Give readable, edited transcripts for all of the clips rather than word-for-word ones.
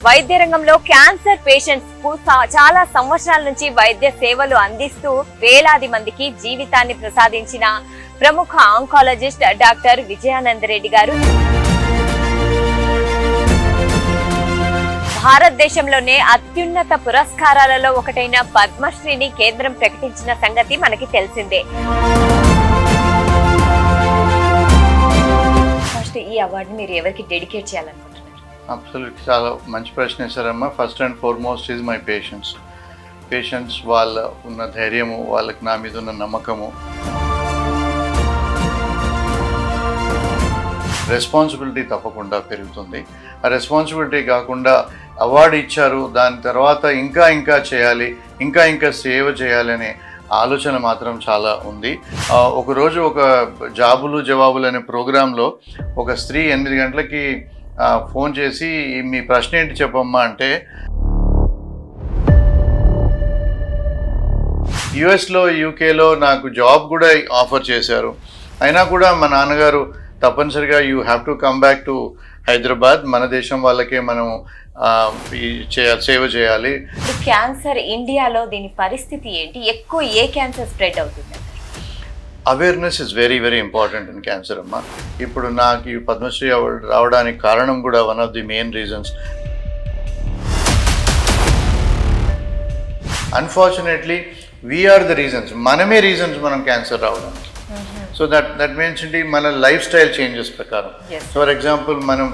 వైద్య రంగంలో cancer patients కు చాలా సంవత్సరాల నుంచి వైద్య సేవలు అందిస్తూ వేలాది మందికి జీవితాన్ని ప్రసాదించిన ప్రముఖ ఆంకాలజిస్ట్ డాక్టర్ విజయానంద రెడ్డి గారు భారతదేశంలోనే అత్యున్నత పురస్కారాలలో ఒకటైన పద్మశ్రీని కేంద్రం ప్రకటించిన సంగతి మనకి తెలిసిందే. ఫస్ట్ ఈ అవార్డుని మీరు ఎవరికి డెడికేట్ చేయాలనుకుంటున్నారు? అబ్సల్యూట్లీ చాలా మంచి ప్రశ్న వేశారమ్మా. First and foremost is my patients వాళ్ళ ఉన్న ధైర్యము, వాళ్ళకి నా మీద ఉన్న నమ్మకము, రెస్పాన్సిబిలిటీ తప్పకుండా పెరుగుతుంది. ఆ రెస్పాన్సిబిలిటీ కాకుండా అవార్డు ఇచ్చారు, దాని తర్వాత ఇంకా చేయాలి, ఇంకా సేవ చేయాలనే ఆలోచన మాత్రం చాలా ఉంది. ఒకరోజు ఒక జాబులు జవాబులు అనే ప్రోగ్రాంలో ఒక స్త్రీ 8 గంటలకి ఫోన్ చేసి మీ ప్రశ్న ఏంటి చెప్పమ్మా అంటే, యుఎస్లో యూకేలో నాకు జాబ్ కూడా ఆఫర్ చేశారు, అయినా కూడా మా నాన్నగారు తప్పనిసరిగా you have to come back to Hyderabad, మన దేశం వాళ్ళకే మనం సేవ చేయాలి. క్యాన్సర్ ఇండియాలో దీని పరిస్థితి ఏంటి? ఎక్కువ ఏ క్యాన్సర్ స్ప్రెడ్ అవుతుంది? Awareness is very very important in cancer అమ్మా. ఇప్పుడు నాకు ఈ పద్మశ్రీ అవార్డు రావడానికి కారణం కూడా one of the main reasons. Unfortunately we are the reasons, మనమే రీజన్స్ మనం క్యాన్సర్ రావడానికి. సో దట్ మీన్స్ ఏంటి, మన లైఫ్ స్టైల్ చేంజెస్ ప్రకారం. ఫర్ ఎగ్జాంపుల్, మనం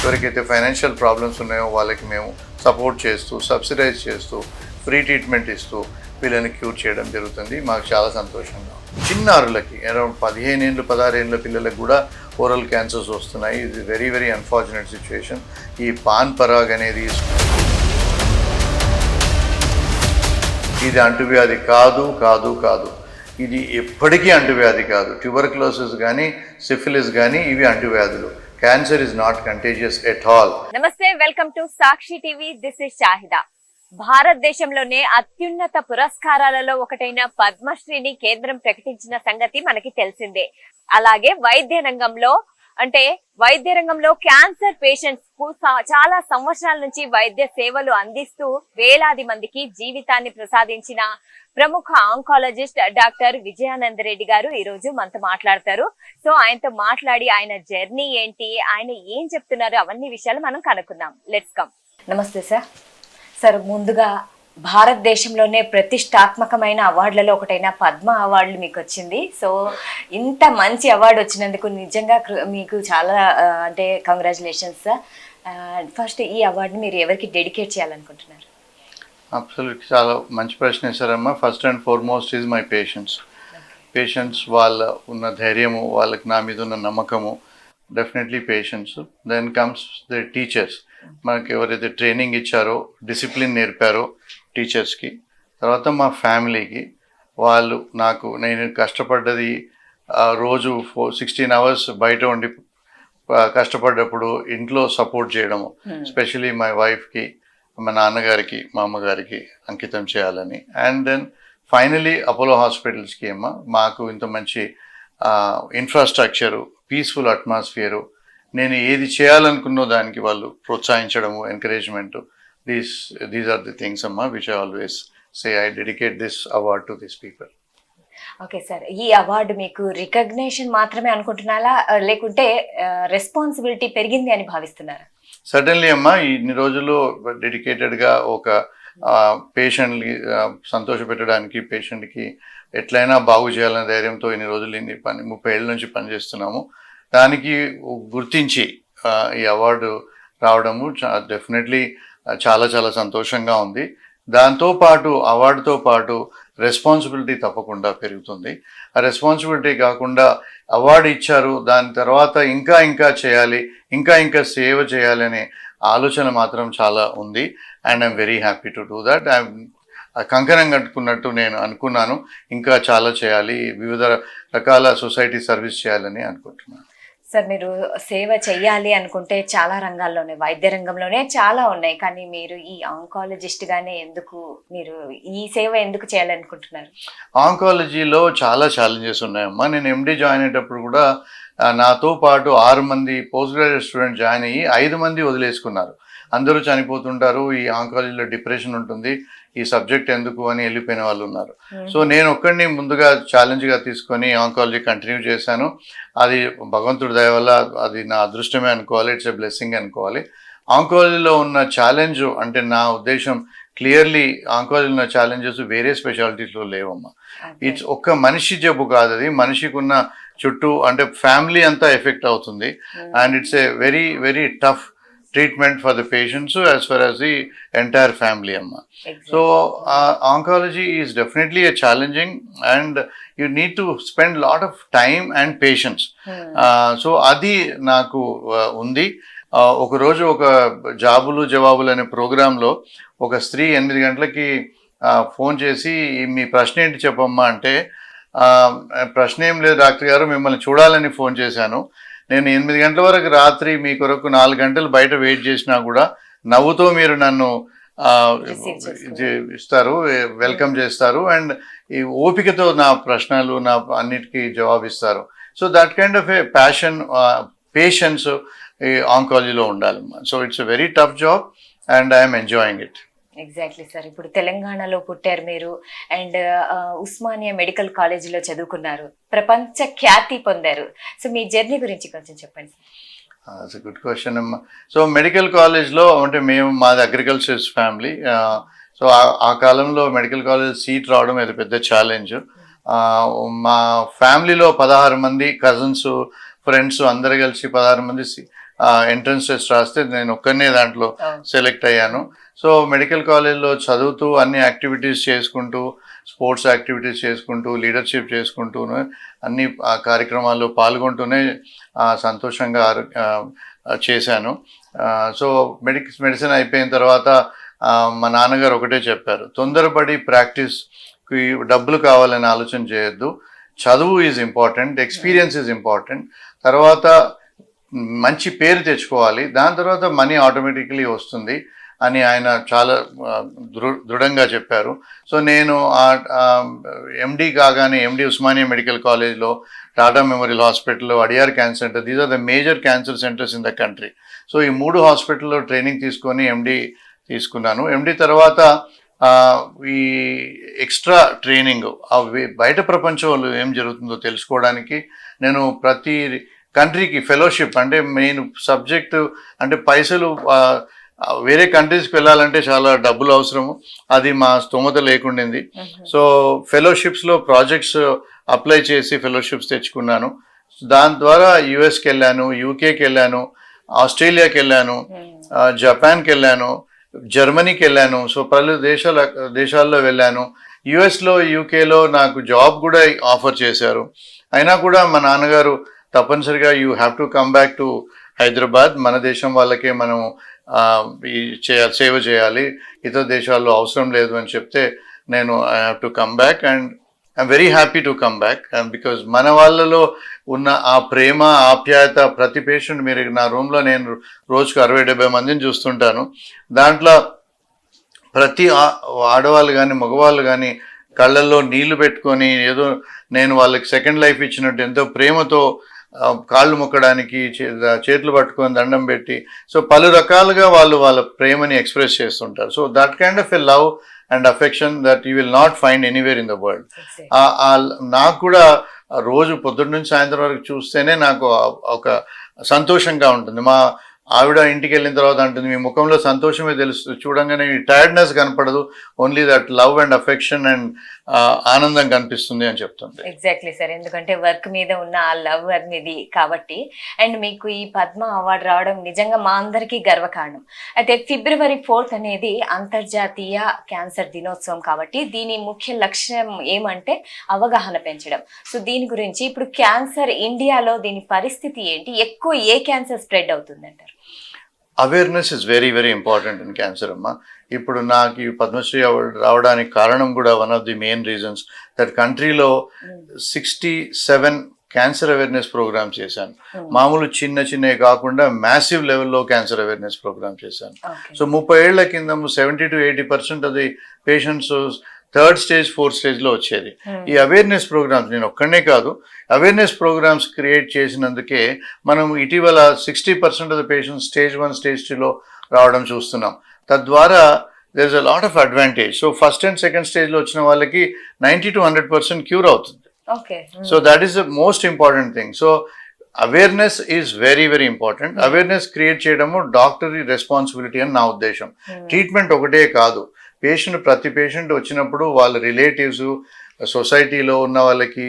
ఎవరికైతే ఫైనాన్షియల్ ప్రాబ్లమ్స్ ఉన్నాయో వాళ్ళకి మేము సపోర్ట్ చేస్తూ, సబ్సిడైజ్ చేస్తూ, ఫ్రీ ట్రీట్మెంట్ ఇస్తూ వీళ్ళని క్యూర్ చేయడం జరుగుతుంది. మాకు చాలా సంతోషంగా. చిన్నారులకి అరౌండ్ 15 ఏళ్ళు 16 ఏళ్ళ పిల్లలకు కూడా ఓరల్ క్యాన్సర్స్ వస్తున్నాయి. ఇది వెరీ వెరీ అన్ఫార్చునేట్ సిచ్యువేషన్. ఈ పాన్ పరాగ్ అనేది ఇది అంటువ్యాధి కాదు. ఇది ఎప్పటికీ అంటువ్యాధి కాదు. ట్యూబర్క్లోసిస్ కానీ, సిఫిలిస్ కానీ ఇవి అంటువ్యాధులు. Cancer is not contagious at all. నమస్తే, welcome to Sakshi TV. This is Shahida. భారతదేశంలోనే అత్యున్నత పురస్కారాలలో ఒకటైన పద్మశ్రీని కేంద్రం ప్రకటించిన సంగతి మనకి తెలిసిందే. అలాగే వైద్య రంగంలో క్యాన్సర్ పేషెంట్స్ కు చాలా సంవత్సరాల నుంచి వైద్య సేవలు అందిస్తూ వేలాది మందికి జీవితాన్ని ప్రసాదించిన ప్రముఖ ఆంకాలజిస్ట్ డాక్టర్ విజయానంద రెడ్డి గారు ఈ రోజు మనతో మాట్లాడతారు. సో ఆయనతో మాట్లాడి ఆయన జర్నీ ఏంటి, ఆయన ఏం చెప్తున్నారు, అవన్నీ విషయాలు మనం కనుక్కుందాం. Let's come. నమస్తే సార్, ముందుగా భారతదేశంలోనే ప్రతిష్టాత్మకమైన అవార్డులలో ఒకటైన పద్మ అవార్డులు మీకు వచ్చింది. సో ఇంత మంచి అవార్డు వచ్చినందుకు నిజంగా మీకు చాలా కంగ్రాచులేషన్స్ సార్. ఫస్ట్ ఈ అవార్డుని మీరు ఎవరికి డెడికేట్ చేయాలనుకుంటున్నారు? అబ్సల్యూట్లీ చాలా మంచి ప్రశ్న వేశారమ్మా. First and foremost is my patients వాళ్ళ ఉన్న ధైర్యము, వాళ్ళకి నా మీద ఉన్న నమ్మకము, definitely patients. Then comes the teachers. మనకి ఎవరైతే ట్రైనింగ్ ఇచ్చారో, డిసిప్లిన్ నేర్పారో టీచర్స్కి, తర్వాత మా ఫ్యామిలీకి, వాళ్ళు నేను కష్టపడ్డది రోజు 16 అవర్స్ బయట ఉండి కష్టపడ్డప్పుడు ఇంట్లో సపోర్ట్ చేయడము, ఎస్పెషలీ మై వైఫ్కి, మా నాన్నగారికి, మా అమ్మగారికి అంకితం చేయాలని. అండ్ దెన్ ఫైనలీ అపోలో హాస్పిటల్స్కి మాకు ఇంత మంచి ఇన్ఫ్రాస్ట్రక్చరు, పీస్ఫుల్ అట్మాస్ఫియరు, నేను ఏది చేయాలనుకున్నో దానికి వాళ్ళు ప్రోత్సహించడము, encouragement. These are the things అమ్మా which I always say I dedicate this award to this people. Okay sir, ఈ అవార్డు మీకు రికగ్నేషన్ మాత్రమే అనుకుంటున్నారా, లేకుంటే రెస్పాన్సిబిలిటీ పెరిగింది అని భావిస్తున్నారా? సర్టన్లీ అమ్మా, ఇన్ని రోజులు డెడికేటెడ్గా ఒక పేషెంట్కి సంతోషపెట్టడానికి, పేషెంట్కి ఎట్లయినా బాగు చేయాలనే ధైర్యంతో ఇన్ని రోజులు 30 ఏళ్ళ నుంచి పనిచేస్తున్నాము. దానికి గుర్తించి ఈ అవార్డు రావడము డెఫినెట్లీ చాలా సంతోషంగా ఉంది. అవార్డుతో పాటు రెస్పాన్సిబిలిటీ తప్పకుండా పెరుగుతుంది. ఆ రెస్పాన్సిబిలిటీ కాకుండా అవార్డు ఇచ్చారు, దాని తర్వాత ఇంకా చేయాలి, ఇంకా సేవ చేయాలనే ఆలోచన మాత్రం చాలా ఉంది. And I'm very happy to do that. కంకణం కట్టుకున్నట్టు నేను అనుకున్నాను, ఇంకా చాలా చేయాలి, వివిధ రకాల సొసైటీ సర్వీస్ చేయాలని అనుకుంటున్నాను. సార్ మీరు సేవ చెయ్యాలి అనుకుంటే చాలా రంగాల్లోనే, వైద్య రంగంలోనే చాలా ఉన్నాయి, కానీ మీరు ఈ ఆంకాలజిస్ట్ గానే ఎందుకు, మీరు ఈ సేవ ఎందుకు చేయాలనుకుంటున్నారు? ఆంకాలజీలో చాలా ఛాలెంజెస్ ఉన్నాయమ్మా. నేను ఎండి జాయిన్ అయ్యేటప్పుడు కూడా నాతో పాటు 6 మంది పోస్ట్ గ్రాడ్యుయేట్ స్టూడెంట్ జాయిన్ అయ్యి 5 మంది వదిలేసుకున్నారు. అందరూ చనిపోతుంటారు, ఈ ఆంకాలజీలో డిప్రెషన్ ఉంటుంది, ఈ సబ్జెక్ట్ ఎందుకు అని వెళ్ళిపోయిన వాళ్ళు ఉన్నారు. సో నేను ఒక్కడిని ముందుగా ఛాలెంజ్గా తీసుకొని ఆంకాలజీ కంటిన్యూ చేశాను. అది భగవంతుడి దయ వల్ల అది నా అదృష్టమే అనుకోవాలి, ఇట్స్ ఎ బ్లెస్సింగ్ అనుకోవాలి. ఆంకాలజీలో ఉన్న ఛాలెంజ్ అంటే నా ఉద్దేశం క్లియర్లీ ఆంకాలజీలో ఉన్న ఛాలెంజెస్ వేరే స్పెషాలిటీస్లో లేవమ్మా. ఇట్స్ ఒక్క మనిషి జబ్బు కాదు, అది మనిషికి ఉన్న చుట్టూ అంటే ఫ్యామిలీ అంతా ఎఫెక్ట్ అవుతుంది. And it's a very very tough treatment for the patients as far as the entire family amma. So oncology is definitely a challenging and you need to spend a lot of time and patience. So adi naku undi. ఒక రోజు ఒక జాబులు జవాబులు అనే ప్రోగ్రాంలో ఒక స్త్రీ 8 గంటలకి ఫోన్ చేసి మీ ప్రశ్న ఏంటి చెప్పమ్మా అంటే, ప్రశ్న ఏం లేదు డాక్టర్ గారు, మిమ్మల్ని చూడాలని ఫోన్ చేశాను. నేను 8 గంటల వరకు రాత్రి మీ కొరకు 4 గంటలు బయట వెయిట్ చేసినా కూడా నవ్వుతో మీరు నన్ను ఇస్తారు, వెల్కమ్ చేస్తారు, అండ్ ఈ ఓపికతో నా ప్రశ్నలు నా అన్నిటికీ జవాబిస్తారు. So that kind of a patience ఆంకాలజీలో ఉండాలమ్మా. So it's a very tough job and I'm enjoying it. Exactly sir. ఇప్పుడు తెలంగాణలో పుట్టారు మీరు, అండ్ ఉస్మానియా మెడికల్ కాలేజీలో చదువుకున్నారు, ప్రపంచ ఖ్యాతి పొందారు. సో మీ జర్నీ గురించి కొంచెం చెప్పండి సార్. ఇట్స్ గుడ్ క్వశ్చన్ అమ్మా. సో మెడికల్ కాలేజ్లో అంటే మాది అగ్రికల్చర్స్ ఫ్యామిలీ. సో ఆ కాలంలో మెడికల్ కాలేజ్ సీట్ రావడం అది పెద్ద ఛాలెంజ్. మా ఫ్యామిలీలో 16 మంది కజిన్స్ ఫ్రెండ్స్ అందరు కలిసి 16 మంది ఎంట్రన్స్ టెస్ట్ రాస్తే నేను ఒక్కనే దాంట్లో సెలెక్ట్ అయ్యాను. సో మెడికల్ కాలేజ్లో చదువుతూ అన్ని యాక్టివిటీస్ చేసుకుంటూ, స్పోర్ట్స్ యాక్టివిటీస్ చేసుకుంటూ, లీడర్షిప్ చేసుకుంటూనే అన్ని కార్యక్రమాల్లో పాల్గొంటూనే సంతోషంగా చేశాను. సో మెడిసిన్ అయిపోయిన తర్వాత మా నాన్నగారు ఒకటే చెప్పారు, తొందరపడి ప్రాక్టీస్కి డబ్బులు కావాలని ఆలోచన చేయొద్దు, చదువు is important, experience is important, తర్వాత మంచి పేరు తెచ్చుకోవాలి, దాని తర్వాత మనీ ఆటోమేటిక్లీ వస్తుంది అని ఆయన చాలా దృఢంగా చెప్పారు. సో నేను ఎండి కాగానే ఎండి ఉస్మానియా మెడికల్ కాలేజ్లో, టాటా మెమోరియల్ హాస్పిటల్లో, Adyar cancer centre, these are the major cancer centres in the country. So ఈ 3 హాస్పిటల్లో ట్రైనింగ్ తీసుకొని ఎండి తీసుకున్నాను. ఎండి తర్వాత ఈ ఎక్స్ట్రా ట్రైనింగ్ బయట ప్రపంచంలో ఏం జరుగుతుందో తెలుసుకోవడానికి నేను ప్రతి కంట్రీకి ఫెలోషిప్, అంటే మెయిన్ సబ్జెక్టు అంటే పైసలు వేరే కంట్రీస్కి వెళ్ళాలంటే చాలా డబ్బులు అవసరము, అది మా స్తోమత లేకుండింది. సో ఫెలోషిప్స్లో ప్రాజెక్ట్స్ అప్లై చేసి ఫెలోషిప్స్ తెచ్చుకున్నాను. దాని ద్వారా యుఎస్కి వెళ్ళాను, యూకేకి వెళ్ళాను, ఆస్ట్రేలియాకి వెళ్ళాను, జపాన్కి వెళ్ళాను, జర్మనీకి వెళ్ళాను. సో పలు దేశాల్లో వెళ్ళాను. యుఎస్లో యూకేలో నాకు జాబ్ కూడా ఆఫర్ చేశారు. అయినా కూడా మా నాన్నగారు తప్పనిసరిగా you have to come back to Hyderabad, మన దేశం వాళ్ళకే మనం సేవ చేయాలి, ఇతర దేశాల్లో అవసరం లేదు అని చెప్తే నేను I have to come back and I'm very happy to come back. Because మన వాళ్ళలో ఉన్న ఆ ప్రేమ ఆప్యాయత ప్రతి పేషెంట్, మీరు నా రూమ్లో నేను రోజుకు 60-70 మందిని చూస్తుంటాను. దాంట్లో ప్రతి ఆడవాళ్ళు కానీ మగవాళ్ళు కానీ కళ్ళల్లో నీళ్లు పెట్టుకొని ఏదో నేను వాళ్ళకి సెకండ్ లైఫ్ ఇచ్చినట్టు ఎంతో ప్రేమతో కాళ్ళు మొక్కడానికి చేతులు పట్టుకొని దండం పెట్టి, సో పలు రకాలుగా వాళ్ళ ప్రేమని ఎక్స్ప్రెస్ చేస్తుంటారు. So that kind of a love and affection that you will not find anywhere in the world. నాకు కూడా రోజు పొద్దున్న నుంచి సాయంత్రం వరకు చూస్తేనే నాకు ఒక సంతోషంగా ఉంటుంది. మా ఆవిడ ఇంటికి వెళ్ళిన తర్వాత అంటుంది, మీ ముఖంలో సంతోషమే తెలుస్తుంది, చూడంగానే టైర్డ్నెస్ కనపడదు, only that love and affection and ఆనందం కనిపిస్తుంది అని చెప్తుంది. ఎగ్జాక్ట్లీ సార్, ఎందుకంటే వర్క్ మీద ఉన్న ఆ లవ్ అనేది కాబట్టి. అండ్ మీకు ఈ పద్మ అవార్డు రావడం నిజంగా మా అందరికీ గర్వకారణం. అయితే February 4th అనేది అంతర్జాతీయ క్యాన్సర్ దినోత్సవం కాబట్టి దీని ముఖ్య లక్ష్యం ఏమంటే అవగాహన పెంచడం. సో దీని గురించి ఇప్పుడు క్యాన్సర్ ఇండియాలో దీని పరిస్థితి ఏంటి, ఎక్కువ ఏ క్యాన్సర్ స్ప్రెడ్ అవుతుందంటారు? Awareness is very very important in cancer అమ్మా. ఇప్పుడు నాకు ఈ పద్మశ్రీ అవార్డు రావడానికి కారణం కూడా one of the main reasons that కంట్రీలో 67 క్యాన్సర్ అవేర్నెస్ ప్రోగ్రామ్ చేశాను. మామూలు చిన్నవి కాకుండా మ్యాసివ్ లెవెల్లో క్యాన్సర్ అవేర్నెస్ ప్రోగ్రామ్ చేశాను. సో 30 ఏళ్ల కింద 70 to 80% అది patients 3rd stage 4th stage లో వచ్చేది. ఈ అవేర్నెస్ ప్రోగ్రామ్స్ నేను ఒక్కడనే కాదు, అవేర్నెస్ ప్రోగ్రామ్స్ క్రియేట్ చేసినందుకే మనం ఇటీవల 60% of the patients stage 1 stage 2లో రావడం చూస్తున్నాం. తద్వారా there is a lot of advantage. So first and second stage లో వచ్చిన వాళ్ళకి 90 to 100% క్యూర్ అవుతుంది. So that is the most important thing. So awareness is very very important. Awareness create చేయడము doctor responsibility అని నా ఉద్దేశం. ట్రీట్మెంట్ ఒకటే కాదు, ప్రతి పేషెంట్ వచ్చినప్పుడు వాళ్ళ రిలేటివ్స్, సొసైటీలో ఉన్న వాళ్ళకి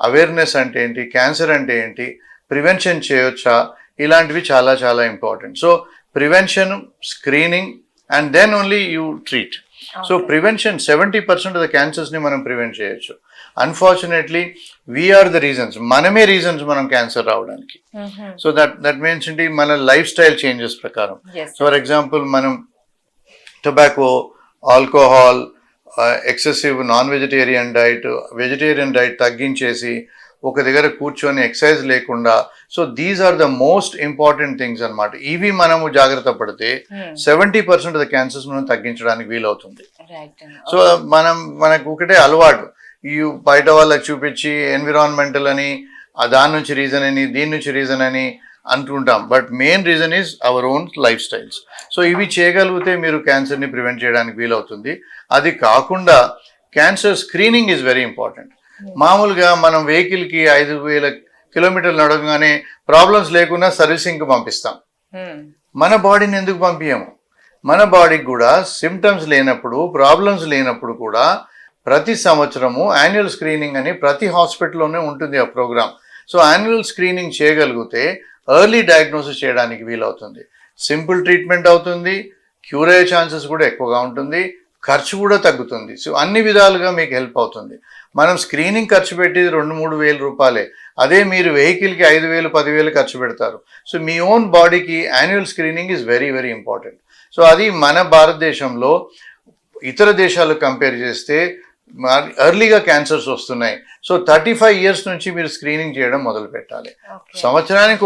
అవేర్నెస్ అంటే ఏంటి, క్యాన్సర్ అంటే ఏంటి, ప్రివెన్షన్ చేయొచ్చా, ఇలాంటివి చాలా చాలా important. So prevention, screening and then only you treat. So prevention 70% of the క్యాన్సర్స్ని మనం ప్రివెంట్ చేయొచ్చు. అన్ఫార్చునేట్లీ వీఆర్ ద రీజన్స్, మనమే రీజన్స్ మనం క్యాన్సర్ రావడానికి. సో దట్ మీన్స్ ఏంటి, మన లైఫ్ స్టైల్ చేంజెస్ ప్రకారం. ఫర్ ఎగ్జాంపుల్ మనం tobacco, alcohol, excessive non vegetarian diet తగ్గించేసి ఒక దగ్గర కూర్చొని ఎక్సర్సైజ్ లేకుండా, so these are the most important things అన్నమాట. ఇవి మనము జాగ్రత్త పడితే 70% ఆఫ్ ద క్యాన్సర్స్ మనం తగ్గించడానికి వీలవుతుంది. సో మనకు ఒకటే అలవాటు, ఈ బయట వాళ్ళకి చూపించి ఎన్విరాన్మెంటల్ అని, దాని నుంచి రీజన్ అని, దీని నుంచి రీజన్ అని అంటుంటాం. But main reason is our own life styles. So ఇవి చేయగలిగితే మీరు క్యాన్సర్ని ప్రివెంట్ చేయడానికి వీలవుతుంది. అది కాకుండా cancer screening is very important. మామూలుగా మనం వెహికల్కి 5,000 కిలోమీటర్లు నడవగానే ప్రాబ్లమ్స్ లేకుండా సర్వీసింగ్కి పంపిస్తాం. మన బాడీని ఎందుకు పంపించము? మన బాడీకి కూడా సిమ్టమ్స్ లేనప్పుడు, ప్రాబ్లమ్స్ లేనప్పుడు కూడా ప్రతి సంవత్సరము యాన్యువల్ స్క్రీనింగ్ అని ప్రతి హాస్పిటల్లోనే ఉంటుంది ఆ ప్రోగ్రామ్. సో యాన్యువల్ స్క్రీనింగ్ చేయగలిగితే ఎర్లీ డయాగ్నోసిస్ చేయడానికి వీలవుతుంది. సింపుల్ ట్రీట్మెంట్ అవుతుంది, క్యూర్ అయ్యే ఛాన్సెస్ కూడా ఎక్కువగా ఉంటుంది, ఖర్చు కూడా తగ్గుతుంది. సో అన్ని విధాలుగా మీకు హెల్ప్ అవుతుంది. మనం స్క్రీనింగ్ ఖర్చు పెట్టేది 2-3 వేల రూపాయలే, అదే మీరు వెహికల్కి 5,000, 10,000 ఖర్చు పెడతారు. సో మీ ఓన్ బాడీకి annual screening is very very important. So అది మన భారతదేశంలో ఇతర దేశాలు కంపేర్ చేస్తే ఎర్లీగా క్యాన్సర్స్ వస్తున్నాయి. సో 35 ఇయర్స్ నుంచి మీరు స్క్రీనింగ్ చేయడం మొదలు పెట్టాలి. సంవత్సరానికి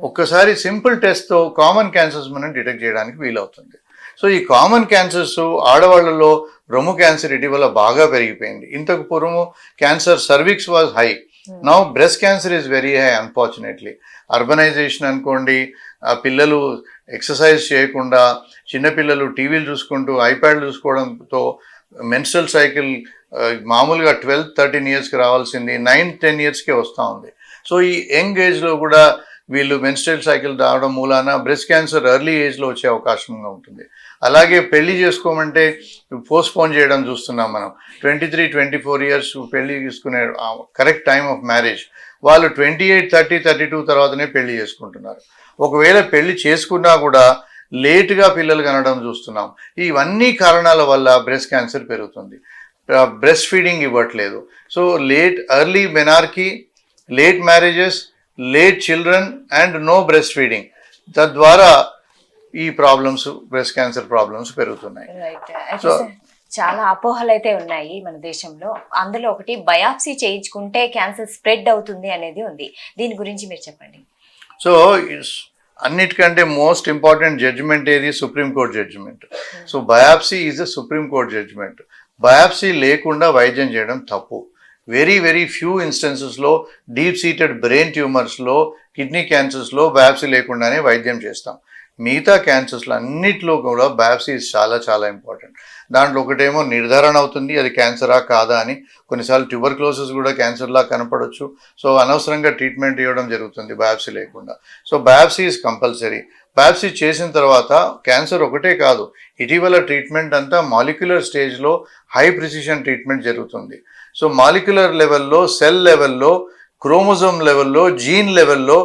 ఒక్కసారి సింపుల్ టెస్ట్తో కామన్ క్యాన్సర్స్ మనం డిటెక్ట్ చేయడానికి వీలవుతుంది. సో ఈ కామన్ క్యాన్సర్స్ ఆడవాళ్లలో రొమ్ము క్యాన్సర్ ఇటీవల బాగా పెరిగిపోయింది. ఇంతకు పూర్వము cancer cervix was high, now breast cancer is very high unfortunately. Urbanisation అనుకోండి, పిల్లలు ఎక్సర్సైజ్ చేయకుండా, చిన్నపిల్లలు టీవీలు చూసుకుంటూ, ఐప్యాడ్లు చూసుకోవడంతో మెన్స్ట్రల్ సైకిల్ మామూలుగా 12-13 ఇయర్స్కి రావాల్సింది 9-10 ఇయర్స్కే వస్తూ ఉంది. సో ఈ యంగ్ ఏజ్లో కూడా వీళ్ళు మెన్స్ట్రల్ సైకిల్ రావడం మూలాన బ్రెస్ట్ క్యాన్సర్ ఎర్లీ ఏజ్లో వచ్చే అవకాశంగా ఉంటుంది. అలాగే పెళ్లి చేసుకోమంటే పోస్ట్పోన్ చేయడం చూస్తున్నాం మనం. 23-24 ఇయర్స్ పెళ్లి చేసుకునే కరెక్ట్ టైమ్ ఆఫ్ మ్యారేజ్, వాళ్ళు 28, 30, 32 తర్వాతనే పెళ్లి చేసుకుంటున్నారు. ఒకవేళ పెళ్లి చేసుకున్నా కూడా లేట్గా పిల్లలు కనడం చూస్తున్నాం. ఇవన్నీ కారణాల వల్ల బ్రెస్ట్ క్యాన్సర్ పెరుగుతుంది. బ్రెస్ట్ ఫీడింగ్ ఇవ్వట్లేదు. So early menarche, late marriages, late children and no breast feeding, తద్వారా ఈ ప్రాబ్లమ్స్, బ్రెస్ట్ క్యాన్సర్ ప్రాబ్లమ్స్ పెరుగుతున్నాయి. సో చాలా అపోహలు అయితే ఉన్నాయి మన దేశంలో. అందులో ఒకటి బయాప్సీ చేయించుకుంటే క్యాన్సర్ స్ప్రెడ్ అవుతుంది అనేది ఉంది. దీని గురించి మీరు చెప్పండి. సో అన్నిటికంటే మోస్ట్ ఇంపార్టెంట్ జడ్జిమెంట్ ఏది? Supreme court judgment. So biopsy is the supreme court judgment. Biopsy లేకుండా వైద్యం చేయడం తప్పు. వెరీ వెరీ ఫ్యూ ఇన్స్టెన్సెస్లో డీప్ సీటెడ్ బ్రెయిన్ ట్యూమర్స్లో, కిడ్నీ క్యాన్సర్స్లో బయాప్సీ లేకుండానే వైద్యం చేస్తాం. మిగతా క్యాన్సర్స్లో అన్నిట్లో కూడా బయాప్సీ చాలా చాలా ఇంపార్టెంట్. దాంట్లో ఒకటేమో నిర్ధారణ అవుతుంది అది క్యాన్సరా కాదా అని. కొన్నిసార్లు ట్యూబర్క్లోసిస్ కూడా క్యాన్సర్లా కనపడవచ్చు. సో అనవసరంగా ట్రీట్మెంట్ ఇవ్వడం జరుగుతుంది బయాప్సీ లేకుండా. So biopsy is compulsory. Biopsy చేసిన తర్వాత క్యాన్సర్ ఒకటే కాదు, ఇటీవల ట్రీట్మెంట్ అంతా మాలిక్యులర్ స్టేజ్లో హై ప్రిసిషన్ ట్రీట్మెంట్ జరుగుతుంది. సో మాలిక్యులర్ లెవెల్లో, సెల్ లెవెల్లో, క్రోమోజోమ్ లెవెల్లో, జీన్ లెవెల్లో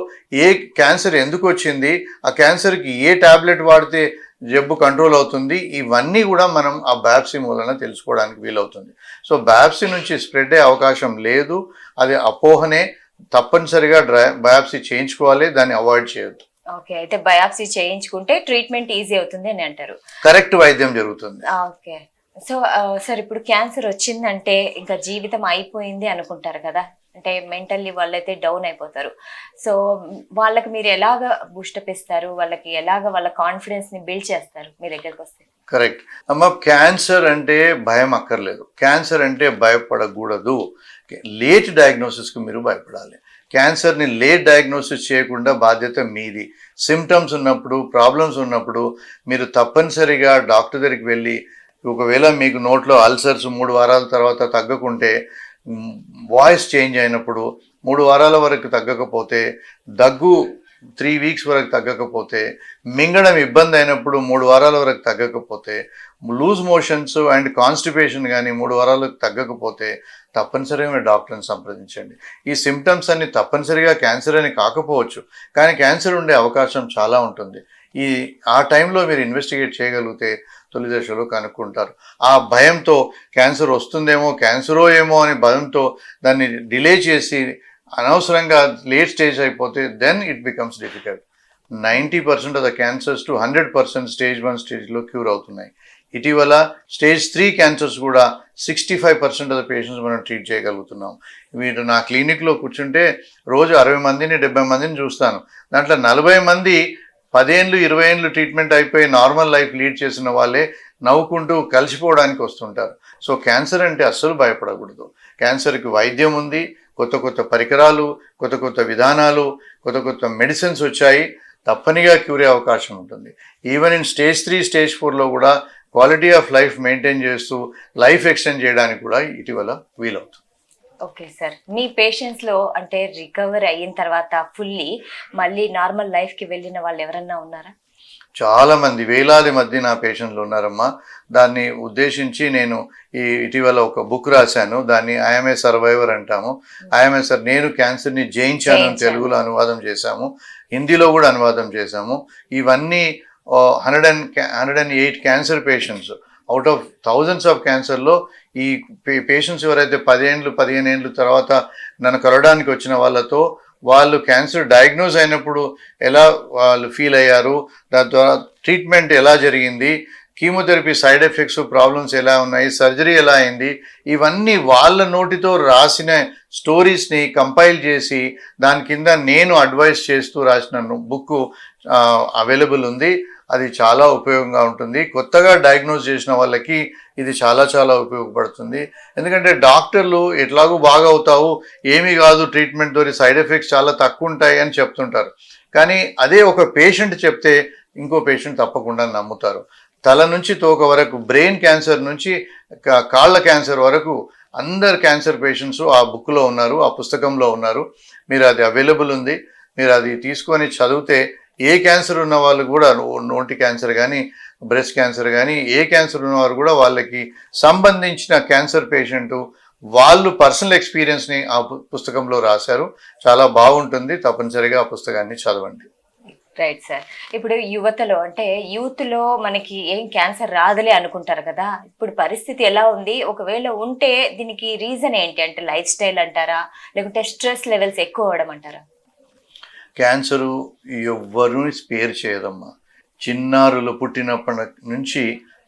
ఏ క్యాన్సర్ ఎందుకు వచ్చింది, ఆ క్యాన్సర్కి ఏ టాబ్లెట్ వాడితే జబ్బు కంట్రోల్ అవుతుంది, ఇవన్నీ కూడా మనం ఆ బయాప్సీ మూలన తెలుసుకోవడానికి వీలవుతుంది. సో బయాప్సీ నుంచి స్ప్రెడ్ అయ్యే అవకాశం లేదు. అది అపోహనే. తప్పనిసరిగా బయాప్సీ చేయించుకోవాలి, దాన్ని అవాయిడ్ చేయొద్దు. ఓకే, అయితే బయాప్సీ చేయించుకుంటే ట్రీట్మెంట్ ఈజీ అవుతుంది అని అంటారు. కరెక్ట్ వైద్యం జరుగుతుంది. ఓకే. సో సార్, ఇప్పుడు క్యాన్సర్ వచ్చిందంటే ఇంకా జీవితం అయిపోయింది అనుకుంటారు కదా అంటే మెంటల్లీ వాళ్ళైతే డౌన్ అయిపోతారు. సో వాళ్ళకి మీరు ఎలాగ బూస్టప్ ఇస్తారు, వాళ్ళకి ఎలాగ వాళ్ళ కాన్ఫిడెన్స్ ని బిల్డ్ చేస్తారు మీ దగ్గరకు వస్తే? కరెక్ట్ అమ్మ. క్యాన్సర్ అంటే భయం అక్కర్లేదు, క్యాన్సర్ అంటే భయపడకూడదు. లేట్ డయాగ్నోసిస్కి మీరు భయపడాలి. క్యాన్సర్ని లేట్ డయాగ్నోసిస్ చేయకుండా బాధ్యత మీది. సిమ్టమ్స్ ఉన్నప్పుడు, ప్రాబ్లమ్స్ ఉన్నప్పుడు మీరు తప్పనిసరిగా డాక్టర్ దగ్గరికి వెళ్ళి, ఒకవేళ మీకు నోట్లో అల్సర్స్ 3 వారాల తర్వాత తగ్గకుంటే, వాయిస్ చేంజ్ అయినప్పుడు 3 వారాల వరకు తగ్గకపోతే, దగ్గు 3 వీక్స్ వరకు తగ్గకపోతే, మింగడం ఇబ్బంది అయినప్పుడు 3 వారాల వరకు తగ్గకపోతే, లూజ్ మోషన్స్ అండ్ కాన్స్టిపేషన్ కానీ 3 వారాలకు తగ్గకపోతే తప్పనిసరిగా మీరు డాక్టర్ని సంప్రదించండి. ఈ సిమ్టమ్స్ అన్ని తప్పనిసరిగా క్యాన్సర్ అని కాకపోవచ్చు, కానీ క్యాన్సర్ ఉండే అవకాశం చాలా ఉంటుంది. ఆ టైంలో మీరు ఇన్వెస్టిగేట్ చేయగలిగితే తొలి దశలో కనుక్కుంటారు. ఆ భయంతో క్యాన్సర్ వస్తుందేమో, క్యాన్సరో ఏమో అని భయంతో దాన్ని డిలే చేసి అనవసరంగా లేట్ స్టేజ్ అయిపోతే then it becomes difficult. 90% of the cancers to 100% stage 1 స్టేజ్లో క్యూర్ అవుతున్నాయి. ఇటీవల స్టేజ్ 3 క్యాన్సర్స్ కూడా 65% ఆఫ్ ద పేషెంట్స్ మనం ట్రీట్ చేయగలుగుతున్నాం. మీరు నా క్లినిక్లో కూర్చుంటే రోజు 60 మందిని 70 మందిని చూస్తాను. దాంట్లో 40 మంది 10 ఏళ్ళు 20 ఏళ్ళు ట్రీట్మెంట్ అయిపోయి నార్మల్ లైఫ్ లీడ్ చేసిన వాళ్ళే నవ్వుకుంటూ కలిసిపోవడానికి వస్తుంటారు. సో క్యాన్సర్ అంటే అస్సలు భయపడకూడదు. క్యాన్సర్కి వైద్యం ఉంది, కొత్త కొత్త పరికరాలు, కొత్త కొత్త విధానాలు, కొత్త కొత్త మెడిసిన్స్ వచ్చాయి. తప్పనిగా క్యూరే అవకాశం ఉంటుంది. ఈవెన్ ఇన్ స్టేజ్ 3 స్టేజ్ 4లో కూడా క్వాలిటీ ఆఫ్ లైఫ్ మెయింటైన్ చేస్తూ లైఫ్ ఎక్స్టెండ్ చేయడానికి కూడా ఇటీవల వీలవుతుంది. ఓకే సార్, మీ పేషెంట్స్లో అంటే రికవర్ అయిన తర్వాత ఫుల్లీ మళ్ళీ నార్మల్ లైఫ్కి వెళ్ళిన వాళ్ళు ఎవరన్నా ఉన్నారా? చాలా మంది, వేలాది మంది నా పేషెంట్లు ఉన్నారమ్మా. దాన్ని ఉద్దేశించి నేను ఇటీవల ఒక బుక్ రాశాను. దాన్ని ఐఎమ్ ఏ సర్వైవర్ అంటాము. నేను క్యాన్సర్ని జయించాను తెలుగులో అనువాదం చేశాము, హిందీలో కూడా అనువాదం చేశాము. ఇవన్నీ 108 cancer patients out of thousands of క్యాన్సర్లో ఈ పేషెంట్స్ ఎవరైతే 10 ఏళ్ళు 15 ఏళ్ళు తర్వాత నన్ను కలవడానికి వచ్చిన వాళ్ళతో వాళ్ళు క్యాన్సర్ డయాగ్నోజ్ అయినప్పుడు ఎలా వాళ్ళు ఫీల్ అయ్యారు, దాని ద్వారా ట్రీట్మెంట్ ఎలా జరిగింది, కీమోథెరపీ సైడ్ ఎఫెక్ట్స్ ప్రాబ్లమ్స్ ఎలా ఉన్నాయి, సర్జరీ ఎలా అయింది, ఇవన్నీ వాళ్ళ నోటితో రాసిన స్టోరీస్ని కంపైల్ చేసి దాని కింద నేను అడ్వైస్ చేస్తూ రాసిన బుక్ అవైలబుల్ ఉంది. అది చాలా ఉపయోగంగా ఉంటుంది. కొత్తగా డయాగ్నోజ్ చేసిన వాళ్ళకి ఇది చాలా చాలా ఉపయోగపడుతుంది. ఎందుకంటే డాక్టర్లు ఎట్లాగూ బాగా అవుతావు, ఏమీ కాదు, ట్రీట్మెంట్ ద్వారా సైడ్ ఎఫెక్ట్స్ చాలా తక్కువ ఉంటాయి అని చెప్తుంటారు. కానీ అదే ఒక పేషెంట్ చెప్తే ఇంకో పేషెంట్ తప్పకుండా నమ్ముతారు. తల నుంచి తోక వరకు, బ్రెయిన్ క్యాన్సర్ నుంచి కాళ్ళ క్యాన్సర్ వరకు అందరు క్యాన్సర్ పేషెంట్స్ ఆ బుక్లో ఉన్నారు, ఆ పుస్తకంలో ఉన్నారు. మీరు అది అవైలబుల్ ఉంది. మీరు అది తీసుకొని చదివితే ఏ క్యాన్సర్ ఉన్న వాళ్ళు కూడా, నోటి క్యాన్సర్ కానీ బ్రెస్ట్ క్యాన్సర్ కానీ ఏ క్యాన్సర్ ఉన్నవారు కూడా వాళ్ళకి సంబంధించిన క్యాన్సర్ పేషెంటు వాళ్ళు పర్సనల్ ఎక్స్పీరియన్స్ని ఆ పుస్తకంలో రాశారు. చాలా బాగుంటుంది. తప్పనిసరిగా ఆ పుస్తకాన్ని చదవండి. Right sir. ఇప్పుడు యువతలో అంటే యూత్లో మనకి ఏం క్యాన్సర్ రాదులే అనుకుంటారు కదా, ఇప్పుడు పరిస్థితి ఎలా ఉంది? ఒకవేళ ఉంటే దీనికి రీజన్ ఏంటి? అంటే లైఫ్ స్టైల్ అంటారా, లేకుంటే స్ట్రెస్ లెవెల్స్ ఎక్కువ అవడం అంటారా? క్యాన్సరు ఎవ్వరూ స్పేర్ చేయదమ్మా. చిన్నారులు పుట్టినప్పటి నుంచి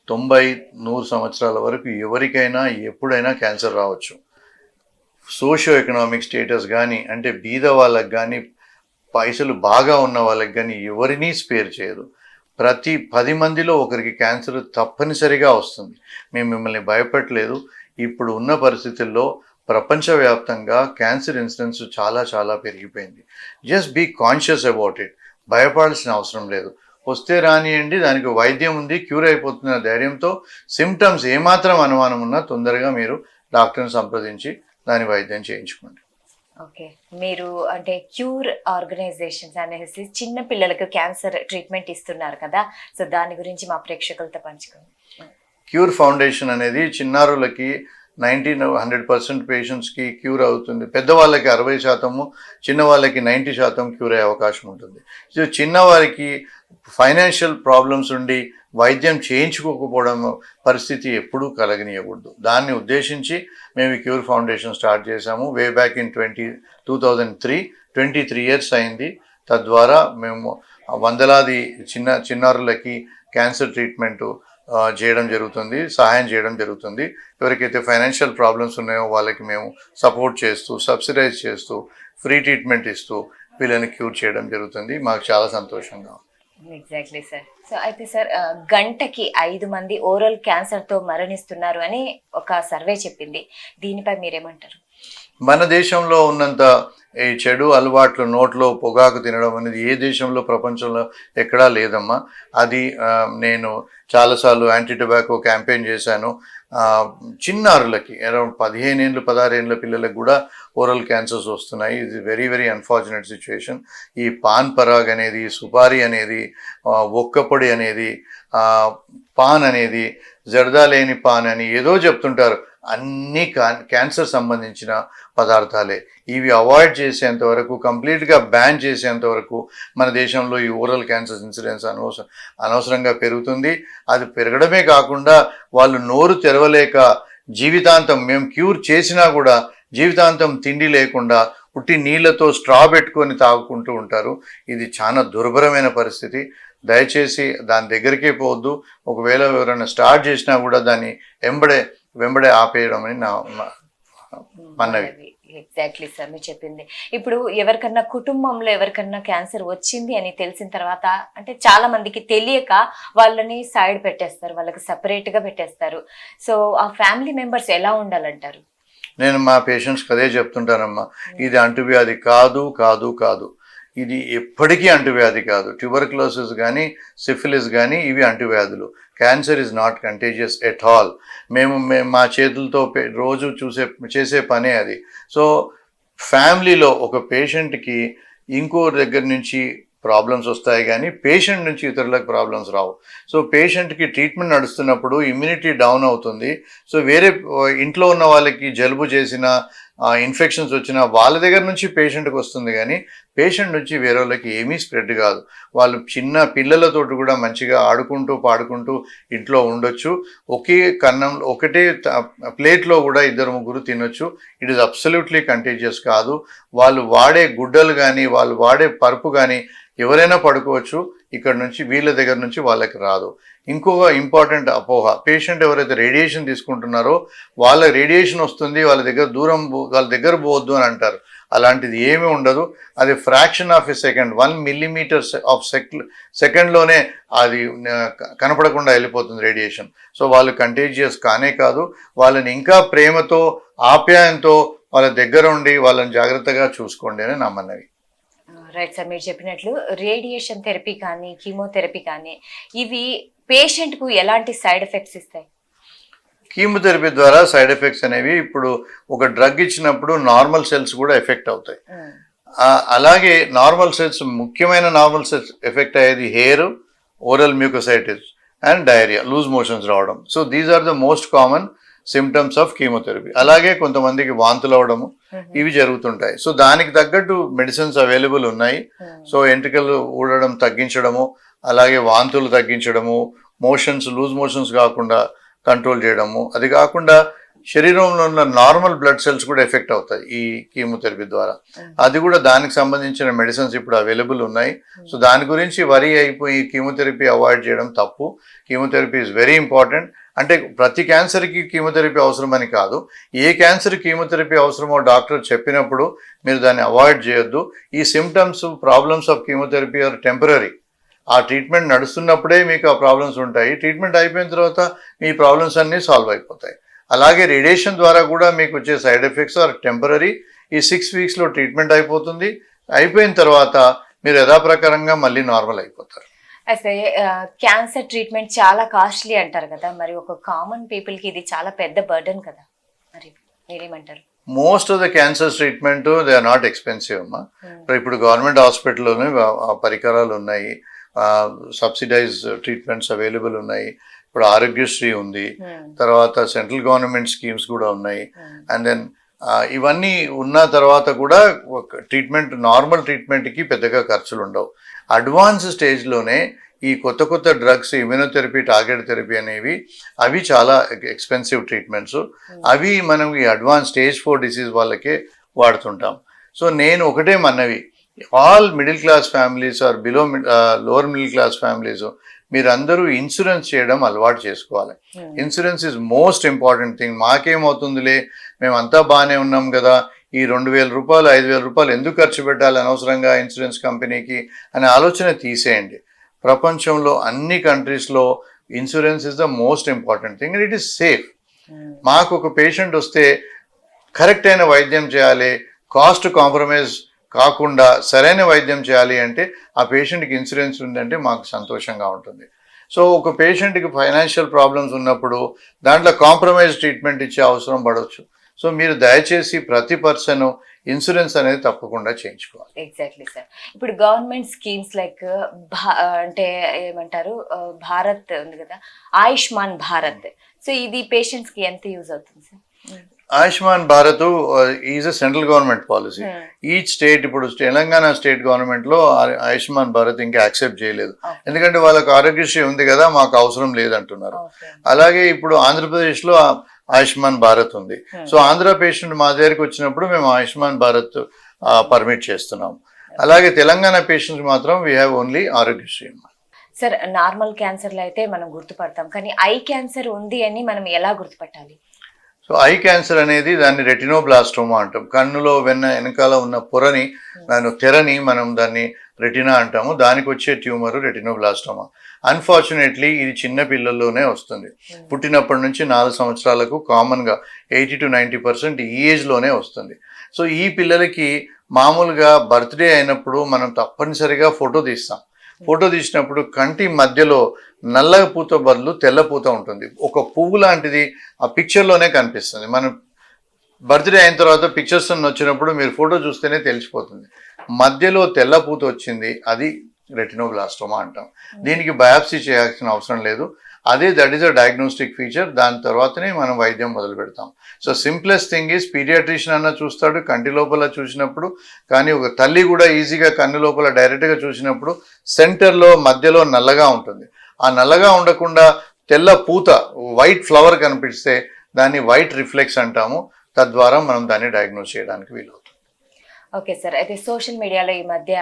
90-100 సంవత్సరాల వరకు ఎవరికైనా ఎప్పుడైనా క్యాన్సర్ రావచ్చు. సోషియో ఎకనామిక్ స్టేటస్ కానీ, అంటే బీద వాళ్ళకి కానీ, పైసలు బాగా ఉన్న వాళ్ళకి కానీ ఎవరినీ స్పేర్ చేయదు. ప్రతి 10 మందిలో ఒకరికి క్యాన్సర్ తప్పనిసరిగా వస్తుంది. మేము మిమ్మల్ని భయపడలేదు. ఇప్పుడు ఉన్న పరిస్థితుల్లో ప్రపంచవ్యాప్తంగా క్యాన్సర్ ఇన్సిడెన్స్ చాలా చాలా పెరిగిపోయింది. Just be conscious about it. భయపడాల్సిన అవసరం లేదు. వస్తే రానియండి, దానికి వైద్యం ఉంది, క్యూర్ అయిపోతున్న ధైర్యంతో సిమ్టమ్స్ ఏమాత్రం అనుమానం ఉన్నా తొందరగా మీరు డాక్టర్ని సంప్రదించి దాని వైద్యం చేయించుకోండి. ఓకే, మీరు అంటే క్యూర్ ఆర్గనైజేషన్స్ అనేసి చిన్న పిల్లలకు క్యాన్సర్ ట్రీట్మెంట్ ఇస్తున్నారు కదా, సో దాని గురించి మా ప్రేక్షకులతో పంచుకోండి. క్యూర్ ఫౌండేషన్ అనేది చిన్నారులకి 90-100% పేషెంట్స్కి క్యూర్ అవుతుంది. పెద్దవాళ్ళకి 60%, చిన్నవాళ్ళకి 90% క్యూర్ అయ్యే అవకాశం ఉంటుంది. సో చిన్నవారికి ఫైనాన్షియల్ ప్రాబ్లమ్స్ ఉండి వైద్యం చేయించుకోకపోవడం పరిస్థితి ఎప్పుడూ కలగనీయకూడదు. దాన్ని ఉద్దేశించి మేము ఈ క్యూర్ ఫౌండేషన్ స్టార్ట్ చేశాము. Way back in 2003. 23 years అయింది. తద్వారా మేము వందలాది చిన్నారులకి క్యాన్సర్ ట్రీట్మెంటు చేయడం జరుగుతుంది, సహాయం చేయడం జరుగుతుంది. ఎవరికైతే ఫైనాన్షియల్ ప్రాబ్లమ్స్ ఉన్నాయో వాళ్ళకి మేము సపోర్ట్ చేస్తూ, సబ్సిడైజ్ చేస్తూ, ఫ్రీ ట్రీట్మెంట్ ఇస్తూ వీళ్ళని క్యూర్ చేయడం జరుగుతుంది. మాకు చాలా సంతోషంగా ఉంది. Exactly sir. సో అయితే సార్, గంటకి 5 మంది ఓరల్ క్యాన్సర్తో మరణిస్తున్నారు అని ఒక సర్వే చెప్పింది. దీనిపై మీరేమంటారు? మన దేశంలో ఉన్నంత ఈ చెడు అలవాట్లు, నోట్లో పొగాకు తినడం అనేది ఏ దేశంలో ప్రపంచంలో ఎక్కడా లేదమ్మా. అది నేను చాలాసార్లు యాంటీ టొబాకో క్యాంపెయిన్ చేశాను. చిన్నారులకి అరౌండ్ 15 ఏళ్ళు 16 ఏళ్ళ పిల్లలకు కూడా ఓరల్ క్యాన్సర్స్ వస్తున్నాయి. ఇది వెరీ వెరీ అన్ఫార్చునేట్ సిచ్యువేషన్. ఈ పాన్ పరాగ్ అనేది, సుపారీ అనేది, ఒక్కపొడి అనేది, పాన్ అనేది, జర్దా లేని పాన్ అని ఏదో చెప్తుంటారు. అన్నీ క్యాన్సర్ సంబంధించిన పదార్థాలే. ఇవి అవాయిడ్ చేసేంత వరకు, కంప్లీట్గా బ్యాన్ చేసేంత వరకు మన దేశంలో ఈ ఓరల్ క్యాన్సర్ ఇన్సిడెన్స్ అనవసరంగా పెరుగుతుంది. అది పెరగడమే కాకుండా వాళ్ళు నోరు తెరవలేక జీవితాంతం, మేము క్యూర్ చేసినా కూడా జీవితాంతం తిండి లేకుండా పుట్టి నీళ్లతో స్ట్రా పెట్టుకొని తాగుకుంటూ ఉంటారు. ఇది చాలా దుర్భరమైన పరిస్థితి. దయచేసి దాని దగ్గరికే పోవద్దు. ఒకవేళ ఎవరైనా స్టార్ట్ చేసినా కూడా దాన్ని వెంబడే ఆపేయడం అని నా మనవి. ఎగ్జాక్ట్లీ సార్, మీరు చెప్పింది. ఇప్పుడు ఎవరికన్నా కుటుంబంలో ఎవరికన్నా క్యాన్సర్ వచ్చింది అని తెలిసిన తర్వాత, అంటే చాలా మందికి తెలియక వాళ్ళని సైడ్ పెట్టేస్తారు, వాళ్ళకి సపరేట్ గా పెట్టేస్తారు. సో ఆ ఫ్యామిలీ మెంబర్స్ ఎలా ఉండాలంటారు? నేను మా పేషెంట్స్కి అదే చెప్తుంటానమ్మా. ఇది అంటువ్యాధి కాదు కాదు కాదు ఇది ఎప్పటికీ అంటువ్యాధి కాదు. ట్యూబర్క్లోసిస్ కానీ, సిఫిలిస్ కానీ ఇవి అంటువ్యాధులు. Cancer is not contagious at all. మేము మా చేతులతో రోజు చేసే పనే అది. సో ఫ్యామిలీలో ఒక పేషెంట్కి ఇంకో దగ్గర నుంచి ప్రాబ్లమ్స్ వస్తాయి కానీ పేషెంట్ నుంచి ఇతరులకు ప్రాబ్లమ్స్ రావు. సో పేషెంట్కి ట్రీట్మెంట్ నడుస్తున్నప్పుడు ఇమ్యూనిటీ డౌన్ అవుతుంది. సో వేరే ఇంట్లో ఉన్న వాళ్ళకి జలుబు చేసిన, ఇన్ఫెక్షన్స్ వచ్చినా వాళ్ళ దగ్గర నుంచి పేషెంట్కి వస్తుంది కానీ పేషెంట్ నుంచి వేరే వాళ్ళకి ఏమీ స్ప్రెడ్ కాదు. వాళ్ళు చిన్న పిల్లలతో కూడా మంచిగా ఆడుకుంటూ పాడుకుంటూ ఇంట్లో ఉండొచ్చు. ఒకే కన్నంలో ఒకటే ప్లేట్లో కూడా 2-3 తినొచ్చు. ఇట్ ఈస్ అబ్సల్యూట్లీ కంటేజియస్ కాదు. వాళ్ళు వాడే గుడ్డలు కానీ, వాళ్ళు వాడే పరుపు కానీ ఎవరైనా పడుకోవచ్చు. ఇక్కడ నుంచి వీళ్ళ దగ్గర నుంచి వాళ్ళకి రాదు. ఇంకొక ఇంపార్టెంట్ అపోహ, పేషెంట్ ఎవరైతే రేడియేషన్ తీసుకుంటున్నారో వాళ్ళ రేడియేషన్ వస్తుంది, వాళ్ళ దగ్గర పోవద్దు అని అంటారు. అలాంటిది ఏమీ ఉండదు. అది fraction of a second, 1 millimeter ఆఫ్ సెకండ్లోనే అది కనపడకుండా వెళ్ళిపోతుంది రేడియేషన్. సో వాళ్ళు కంటేజియస్ కానే కాదు. వాళ్ళని ఇంకా ప్రేమతో, ఆప్యాయంతో వాళ్ళ దగ్గర ఉండి వాళ్ళని జాగ్రత్తగా చూసుకోండి అని నా మనవి. రైట్ సార్, మీరు చెప్పినట్లు రేడియేషన్ థెరపీ కానీ, కీమోథెరపీ కానీ ఇవి పేషెంట్కు ఎలాంటి సైడ్ ఎఫెక్ట్స్ ఇస్తాయి? కీమోథెరపీ ద్వారా సైడ్ ఎఫెక్ట్స్ అనేవి, ఇప్పుడు ఒక డ్రగ్ ఇచ్చినప్పుడు నార్మల్ సెల్స్ కూడా ఎఫెక్ట్ అవుతాయి. అలాగే నార్మల్ సెల్స్, ముఖ్యమైన నార్మల్ సెల్స్ ఎఫెక్ట్ అయ్యేది hair, oral mucositis and diarrhoea, loose motions రావడం. So these are the most common symptoms of chemotherapy. అలాగే కొంతమందికి వాంతులు అవడము ఇవి జరుగుతుంటాయి. సో దానికి తగ్గట్టు మెడిసిన్స్ అవైలబుల్ ఉన్నాయి. సో ఎంట్రికలు ఊడడం తగ్గించడము, అలాగే వాంతులు తగ్గించడము, లూజ్ మోషన్స్ కాకుండా కంట్రోల్ చేయడము. అది కాకుండా శరీరంలో ఉన్న నార్మల్ బ్లడ్ సెల్స్ కూడా ఎఫెక్ట్ అవుతాయి ఈ కీమోథెరపీ ద్వారా. అది కూడా దానికి సంబంధించిన మెడిసిన్స్ ఇప్పుడు అవైలబుల్ ఉన్నాయి. సో దాని గురించి వరి అయిపోయి కీమోథెరపీ అవాయిడ్ చేయడం తప్పు. Chemotherapy is very important. అంటే ప్రతి క్యాన్సర్కి కీమోథెరపీ అవసరమని కాదు, ఏ క్యాన్సర్ కీమోథెరపీ అవసరమో డాక్టర్ చెప్పినప్పుడు మీరు దాన్ని అవాయిడ్ చేయొద్దు. ఈ symptoms, problems of chemotherapy are temporary. ఆ ట్రీట్మెంట్ నడుస్తున్నప్పుడే మీకు ఆ ప్రాబ్లమ్స్ ఉంటాయి. ట్రీట్మెంట్ అయిపోయిన తర్వాత మీ ప్రాబ్లమ్స్ అన్నీ సాల్వ్ అయిపోతాయి. అలాగే రేడియేషన్ ద్వారా కూడా మీకు వచ్చే సైడ్ ఎఫెక్ట్స్ ఆర్ టెంపరరీ. ఈ 6 weeksలో ట్రీట్మెంట్ అయిపోతుంది. అయిపోయిన తర్వాత మీరు యథాప్రకారంగా మళ్ళీ నార్మల్ అయిపోతారు. అయితే క్యాన్సర్ ట్రీట్మెంట్ చాలా కాస్ట్లీ అంటారు కదా, మరి ఒక కామన్ పీపుల్కి ఇది చాలా పెద్ద బర్డన్ కదా, మరి మీరేమంటారు? Most of the cancer treatment they are not expensive అమ్మా. ఇప్పుడు గవర్నమెంట్ హాస్పిటల్లోనే పరికరాలు ఉన్నాయి, సబ్సిడైజ్ ట్రీట్మెంట్స్ అవైలబుల్ ఉన్నాయి. ఇప్పుడు ఆరోగ్యశ్రీ ఉంది, తర్వాత సెంట్రల్ గవర్నమెంట్ స్కీమ్స్ కూడా ఉన్నాయి. అండ్ దెన్ ఇవన్నీ ఉన్న తర్వాత కూడా ట్రీట్మెంట్, నార్మల్ ట్రీట్మెంట్కి పెద్దగా ఖర్చులు ఉండవు. అడ్వాన్స్ స్టేజ్లోనే ఈ కొత్త డ్రగ్స్, ఇమ్యూనోథెరపీ, టార్గెట్ థెరపీ అనేవి అవి చాలా ఎక్స్పెన్సివ్ ట్రీట్మెంట్స్. అవి మనం ఈ అడ్వాన్స్ స్టేజ్ 4 డిసీజ్ వాళ్ళకే వాడుతుంటాం. సో నేను ఒకటే మనవి, all middle class families or lower middle class families మీరందరూ ఇన్సూరెన్స్ చేయడం అలవాటు చేసుకోవాలి. Insurance is most important thing. మాకేమవుతుందిలే, మేమంతా బాగానే ఉన్నాం కదా, ఈ 2,000 రూపాయలు 5,000 రూపాయలు ఎందుకు ఖర్చు పెట్టాలి అనవసరంగా ఇన్సూరెన్స్ కంపెనీకి అనే ఆలోచన తీసేయండి. ప్రపంచంలో అన్ని కంట్రీస్లో insurance is the most important thing and it is safe. మాకు ఒక పేషెంట్ వస్తే కరెక్ట్ అయిన వైద్యం చేయాలి, కాస్ట్ కాంప్రమైజ్ కాకుండా సరైన వైద్యం చేయాలి అంటే ఆ పేషెంట్కి ఇన్సూరెన్స్ ఉందంటే మాకు సంతోషంగా ఉంటుంది. సో ఒక పేషెంట్కి ఫైనాన్షియల్ ప్రాబ్లమ్స్ ఉన్నప్పుడు దాంట్లో కాంప్రమైజ్ ట్రీట్మెంట్ ఇచ్చే అవసరం పడవచ్చు. సో మీరు దయచేసి ప్రతి పర్సన్ ఇన్సూరెన్స్ అనేది తప్పకుండా చేయించుకోవాలి. Exactly sir. ఇప్పుడు గవర్నమెంట్ స్కీమ్స్ లైక్ అంటే ఏమంటారు, భారత్ ఉంది కదా, ఆయుష్మాన్ భారత్. సో ఇది పేషెంట్స్ కి ఎంత యూజ్ అవుతుంది sir? Ayushman Bharat is a central government policy. Each state, ఇప్పుడు తెలంగాణ స్టేట్ గవర్నమెంట్ లో ఆయుష్మాన్ భారత్ ఇంకా యాక్సెప్ట్ చేయలేదు, ఎందుకంటే వాళ్ళకి ఆరోగ్యశ్రీ ఉంది కదా, మాకు అవసరం లేదంటున్నారు. అలాగే ఇప్పుడు ఆంధ్రప్రదేశ్ లో ఆయుష్మాన్ భారత్ ఉంది. సో ఆంధ్ర పేషెంట్ మా దగ్గరికి వచ్చినప్పుడు మేము ఆయుష్మాన్ భారత్ పర్మిట్ చేస్తున్నాం. అలాగే తెలంగాణ పేషెంట్స్ మాత్రం we have only Aarogyasri. Sir, normal క్యాన్సర్లో అయితే మనం గుర్తుపడతాం, కానీ ఐ క్యాన్సర్ ఉంది అని మనం ఎలా గుర్తుపట్టాలి? సో ఐ క్యాన్సర్ అనేది దాన్ని రెటినోబ్లాస్టోమా అంటాం. కన్నులో వెనకాల ఉన్న పొరని, తెరని మనం దాన్ని రెటినా అంటాము. దానికి వచ్చే ట్యూమర్ రెటినోబ్లాస్టోమా. అన్ఫార్చునేట్లీ ఇది చిన్న పిల్లల్లోనే వస్తుంది. పుట్టినప్పటి నుంచి 4 సంవత్సరాలకు కామన్గా 80 to 90% ఈ ఏజ్లోనే వస్తుంది. సో ఈ పిల్లలకి మామూలుగా బర్త్డే అయినప్పుడు మనం తప్పనిసరిగా ఫోటో తీస్తాం. ఫోటో తీసినప్పుడు కంటి మధ్యలో నల్ల పూత బదులు తెల్ల పూత ఉంటుంది. ఒక పువ్వు లాంటిది ఆ పిక్చర్లోనే కనిపిస్తుంది. మనం బర్త్డే అయిన తర్వాత పిక్చర్స్ వచ్చినప్పుడు మీరు ఫోటో చూస్తేనే తెలిసిపోతుంది. మధ్యలో తెల్ల పూత వచ్చింది, అది రెటినోబ్లాస్టోమా అంటాం. దీనికి బయాప్సీ చేయాల్సిన అవసరం లేదు. That is a diagnostic feature. దాని తర్వాతనే మనం వైద్యం మొదలు పెడతాం. So simplest thing is paediatrician అన్న చూస్తాడు కంటి లోపల చూసినప్పుడు, కానీ ఒక తల్లి కూడా ఈజీగా కన్ను లోపల డైరెక్ట్గా చూసినప్పుడు సెంటర్లో మధ్యలో నల్లగా ఉంటుంది. ఆ నల్లగా ఉండకుండా తెల్ల పూత, వైట్ ఫ్లవర్ కనిపిస్తే దాన్ని వైట్ రిఫ్లెక్స్ అంటాము. తద్వారా మనం దాన్ని డయాగ్నోస్ చేయడానికి వీలవుతుంది. Okay sir. అయితే సోషల్ మీడియాలో ఈ మధ్య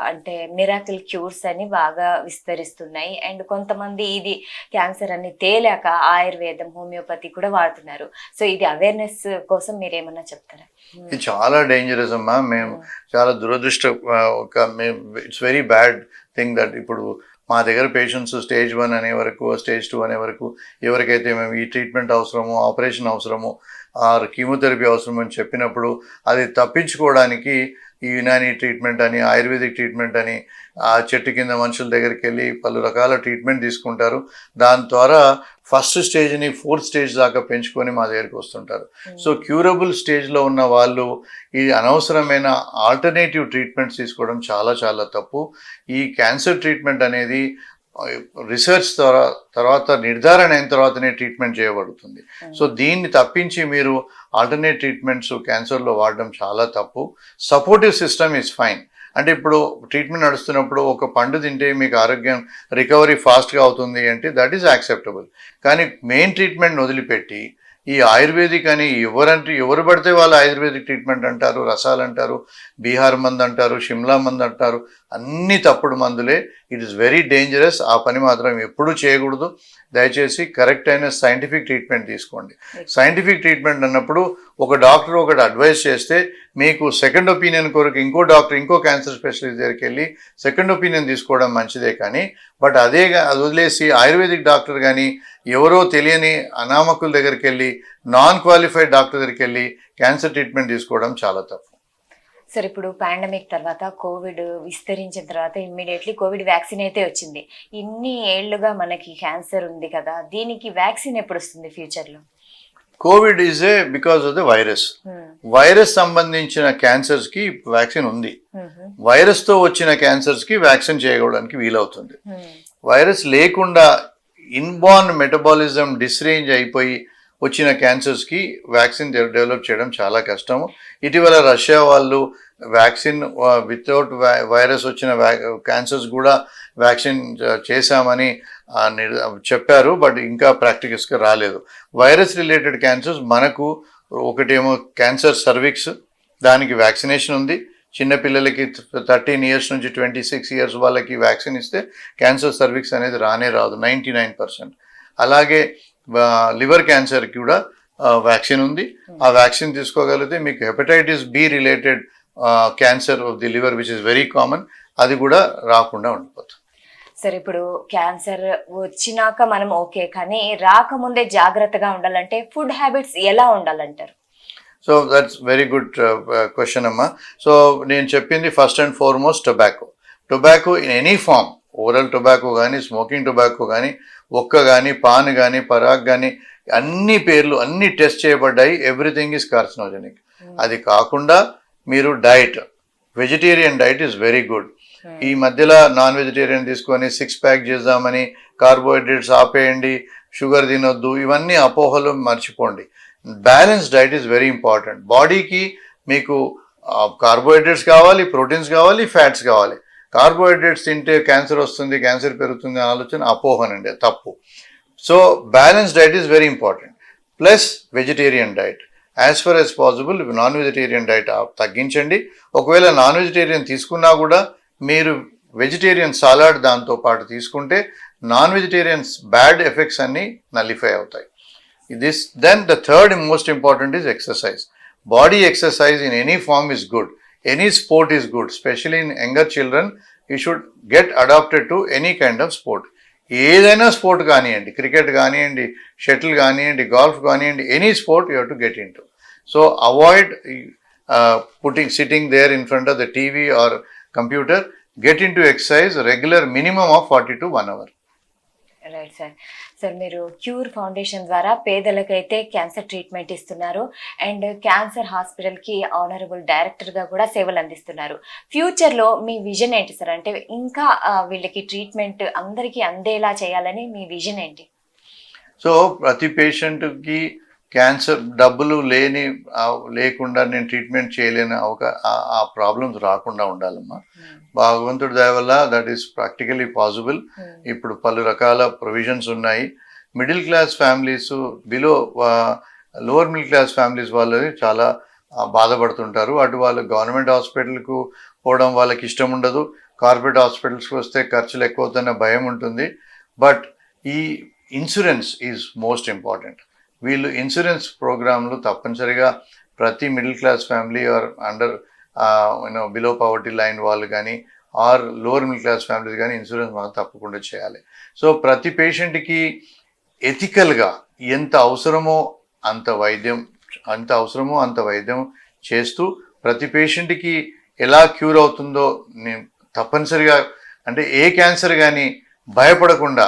అంటే మిరాకిల్ క్యూర్స్ అని బాగా విస్తరిస్తున్నాయి. అండ్ కొంతమంది ఇది క్యాన్సర్ అని తేలాక ఆయుర్వేదం, హోమియోపతి కూడా వాడుతున్నారు. సో ఇది అవేర్నెస్ కోసం మీరు ఏమన్నా చెప్తారా? ఇది చాలా డేంజరస్ అమ్మా. మేము చాలా it's very bad thing that ఇప్పుడు మా దగ్గర పేషెంట్స్ స్టేజ్ 1 అనే వరకు, స్టేజ్ 2 అనే వరకు ఎవరికైతే మేము ఈ ట్రీట్మెంట్ అవసరమో, ఆపరేషన్ అవసరమో, కీమోథెరపీ అవసరం అని చెప్పినప్పుడు అది తప్పించుకోవడానికి ఈ యునానీ ట్రీట్మెంట్ అని, ఆయుర్వేదిక్ ట్రీట్మెంట్ అని, ఆ చెట్టు కింద మనుషుల దగ్గరికి వెళ్ళి పలు రకాల ట్రీట్మెంట్ తీసుకుంటారు. దాని ద్వారా ఫస్ట్ స్టేజ్ని 4th స్టేజ్ దాకా పెంచుకొని మా దగ్గరికి వస్తుంటారు. సో క్యూరబుల్ స్టేజ్లో ఉన్న వాళ్ళు ఈ అనవసరమైన ఆల్టర్నేటివ్ ట్రీట్మెంట్స్ తీసుకోవడం చాలా చాలా తప్పు. ఈ క్యాన్సర్ ట్రీట్మెంట్ అనేది రీసెర్చ్ తర్వాత నిర్ధారణ అయిన తర్వాతనే ట్రీట్మెంట్ చేయబడుతుంది. సో దీన్ని తప్పించి మీరు ఆల్టర్నేట్ ట్రీట్మెంట్స్ క్యాన్సర్లో వాడడం చాలా తప్పు. Supportive system is fine. అంటే ఇప్పుడు ట్రీట్మెంట్ నడుస్తున్నప్పుడు ఒక పండు తింటే మీకు ఆరోగ్యం రికవరీ ఫాస్ట్గా అవుతుంది అంటే దట్ ఈస్ యాక్సెప్టబుల్. కానీ మెయిన్ ట్రీట్మెంట్ వదిలిపెట్టి ఈ ఆయుర్వేదిక్ అని ఎవరు పడితే వాళ్ళు ఆయుర్వేదిక్ ట్రీట్మెంట్ అంటారు, రసాలు అంటారు, బీహార్ మందు అంటారు, షిమ్లా మందు అంటారు. అన్ని తప్పుడు మందులే. It is very dangerous. ఆ పని మాత్రం ఎప్పుడూ చేయకూడదు. దయచేసి కరెక్ట్ అయిన సైంటిఫిక్ ట్రీట్మెంట్ తీసుకోండి. సైంటిఫిక్ ట్రీట్మెంట్ అన్నప్పుడు ఒక డాక్టర్ ఒకటి అడ్వైస్ చేస్తే మీకు సెకండ్ ఒపీనియన్ కొరకు ఇంకో డాక్టర్, ఇంకో క్యాన్సర్ స్పెషలిస్ట్ దగ్గరికి వెళ్ళి సెకండ్ ఒపీనియన్ తీసుకోవడం మంచిదే. కానీ అది వదిలేసి ఆయుర్వేదిక్ డాక్టర్ కానీ ఎవరో తెలియని అనామకుల దగ్గరికి వెళ్ళి, నాన్ క్వాలిఫైడ్ డాక్టర్ దగ్గరికి వెళ్ళి క్యాన్సర్ ట్రీట్మెంట్ తీసుకోవడం చాలా తప్పు. సార్, ఇప్పుడు పాండమిక్ తర్వాత కోవిడ్ విస్తరించిన తర్వాత ఇమ్మీడియట్లీ కోవిడ్ వ్యాక్సిన్ అయితే వచ్చింది. ఇన్ని ఏళ్లుగా మనకి క్యాన్సర్ ఉంది కదా, దీనికి వ్యాక్సిన్ ఎప్పుడు వస్తుంది ఫ్యూచర్లో? Covid is because of the virus సంబంధించిన క్యాన్సర్స్ కి వ్యాక్సిన్ ఉంది. వైరస్ తో వచ్చిన క్యాన్సర్స్ కి వ్యాక్సిన్ చేయడానికి వీలవుతుంది. వైరస్ లేకుండా ఇన్బార్న్ మెటబాలిజం డిస్రేంజ్ అయిపోయి వచ్చిన క్యాన్సర్స్కి వ్యాక్సిన్ డెవలప్ చేయడం చాలా కష్టము. ఇటీవల రష్యా వాళ్ళు వ్యాక్సిన్ వితౌట్ వైరస్ వచ్చిన క్యాన్సర్స్ కూడా వ్యాక్సిన్ చేశామని చెప్పారు. బట్ ఇంకా ప్రాక్టికల్స్గా రాలేదు. వైరస్ రిలేటెడ్ క్యాన్సర్స్ మనకు ఒకటేమో క్యాన్సర్ సర్విక్స్, దానికి వ్యాక్సినేషన్ ఉంది. చిన్నపిల్లలకి 13 years నుంచి 26 years వాళ్ళకి వ్యాక్సిన్ ఇస్తే క్యాన్సర్ సర్విక్స్ అనేది రానే రాదు 99%. అలాగే లివర్ క్యాన్సర్కి కూడా వ్యాక్సిన్ ఉంది. ఆ వ్యాక్సిన్ తీసుకోగలిగితే మీకు hepatitis be related cancer of the liver which is very common, అది కూడా రాకుండా ఉండిపోతుంది. సార్ ఇప్పుడు క్యాన్సర్ వచ్చినాక మనం ఓకే, కానీ రాకముందే జాగ్రత్తగా ఉండాలంటే ఫుడ్ హ్యాబిట్స్ ఎలా ఉండాలంటారు? So that's very good question అమ్మా. సో నేను చెప్పింది first and foremost tobacco in any form, oral tobacco కానీ, స్మోకింగ్ టొబాకో కానీ, ఒక్క కానీ, పాన్ కానీ, పరాగ్ కానీ, అన్ని పేర్లు అన్ని టెస్ట్ చేయబడ్డాయి. Everything is carcinogenic. అది కాకుండా మీరు diet, vegetarian diet is very good. ఈ మధ్యలో నాన్ వెజిటేరియన్ తీసుకొని 6 pack చేద్దామని, కార్బోహైడ్రేట్స్ ఆపేయండి, షుగర్ తినొద్దు, ఇవన్నీ అపోహలు మర్చిపోండి. Balance diet is very important. బాడీకి మీకు కార్బోహైడ్రేట్స్ కావాలి, ప్రోటీన్స్ కావాలి, ఫ్యాట్స్ కావాలి. కార్బోహైడ్రేట్స్ తింటే క్యాన్సర్ వస్తుంది, క్యాన్సర్ పెరుగుతుంది అనే ఆలోచన అపోహనండి, తప్పు. So balance diet is very important. Plus vegetarian diet, as for as possible non vegetarian diet తగ్గించండి. ఒకవేళ నాన్ వెజిటేరియన్ తీసుకున్నా కూడా మీరు వెజిటేరియన్ సాలాడ్ దాంతో పాటు తీసుకుంటే నాన్ వెజిటేరియన్స్ బ్యాడ్ ఎఫెక్ట్స్ అన్నీ నలిఫై అవుతాయి. Then the third most important is exercise. Body exercise in any form is good. Any sport is good, especially in younger children. You should get adapted to any kind of sport. ఏదైనా sport కానివ్వండి, cricket కానివ్వండి, shuttle కానివ్వండి, golf కానివ్వండి, any sport you have to get in to. So avoid sitting there in front of the TV or computer. Get in to exercise regular minimum of 40 to 1 hour. Right sir. Sir మీరు cure foundation ద్వారా పేదలకైతే cancer treatment ఇస్తున్నారు and cancer హాస్పిటల్కి honourable డైరెక్టర్గా కూడా సేవలు అందిస్తున్నారు. ఫ్యూచర్లో మీ విజన్ ఏంటి సార్? అంటే ఇంకా వీళ్ళకి ట్రీట్మెంట్ అందరికీ అందేలా చేయాలని మీ విజన్ ఏంటి? సో ప్రతి పేషెంట్కి క్యాన్సర్ డబ్బులు లేకుండా నేను ట్రీట్మెంట్ చేయలేని ఆ ప్రాబ్లమ్స్ రాకుండా ఉండాలమ్మా. భగవంతుడి దయ వల్ల దట్ ఈస్ ప్రాక్టికలీ పాసిబుల్. ఇప్పుడు పలు రకాల ప్రొవిజన్స్ ఉన్నాయి. Middle class families, lower middle class families వాళ్ళు చాలా బాధపడుతుంటారు. అటు వాళ్ళు గవర్నమెంట్ హాస్పిటల్కు పోవడం వాళ్ళకి ఇష్టం ఉండదు, కార్పొరేట్ హాస్పిటల్స్కి వస్తే ఖర్చులు ఎక్కువ అవుతున్న భయం ఉంటుంది. బట్ ఈ ఇన్సూరెన్స్ ఈజ్ మోస్ట్ ఇంపార్టెంట్. వీళ్ళు ఇన్సూరెన్స్ ప్రోగ్రాంలు తప్పనిసరిగా ప్రతి middle class family or under below poverty line వాళ్ళు కానీ or lower middle class families కానీ ఇన్సూరెన్స్ మనం తప్పకుండా చేయాలి. సో ప్రతి పేషెంట్కి ఎథికల్గా ఎంత అవసరమో అంత వైద్యం చేస్తూ ప్రతి పేషెంట్కి ఎలా క్యూర్ అవుతుందో నేను తప్పనిసరిగా, అంటే ఏ క్యాన్సర్ కానీ భయపడకుండా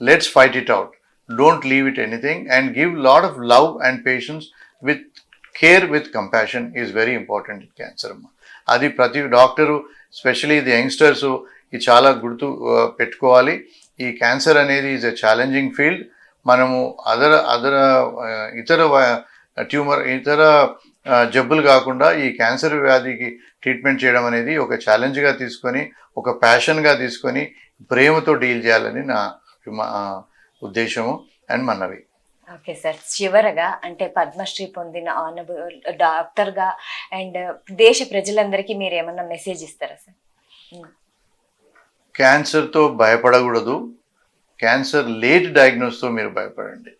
let's fight it out. Don't leave it anything and give lot of love and patience with care, with compassion is very important in cancer. అది ప్రతి డాక్టరు, స్పెషలీ ది యంగ్స్టర్స్, ఇది చాలా గుర్తు పెట్టుకోవాలి. ఈ క్యాన్సర్ అనేది ఈజ్ ఎ ఛాలెంజింగ్ ఫీల్డ్. మనము ఇతర జబ్బులు కాకుండా ఈ క్యాన్సర్ వ్యాధికి ట్రీట్మెంట్ చేయడం అనేది ఒక ఛాలెంజ్గా తీసుకొని, ఒక ప్యాషన్గా తీసుకొని, ప్రేమతో డీల్ చేయాలని నా ఉద్దేశము అండ్ మనవి. ఓకే సార్, చివరగా అంటే పద్మశ్రీ పొందిన ఆనరబుల్ డాక్టర్గా అండ్ దేశ ప్రజలందరికీ మీరు ఏమన్నా మెసేజ్ ఇస్తారా సార్? క్యాన్సర్తో భయపడకూడదు. క్యాన్సర్ లేట్ డయాగ్నోస్తో మీరు భయపడండి.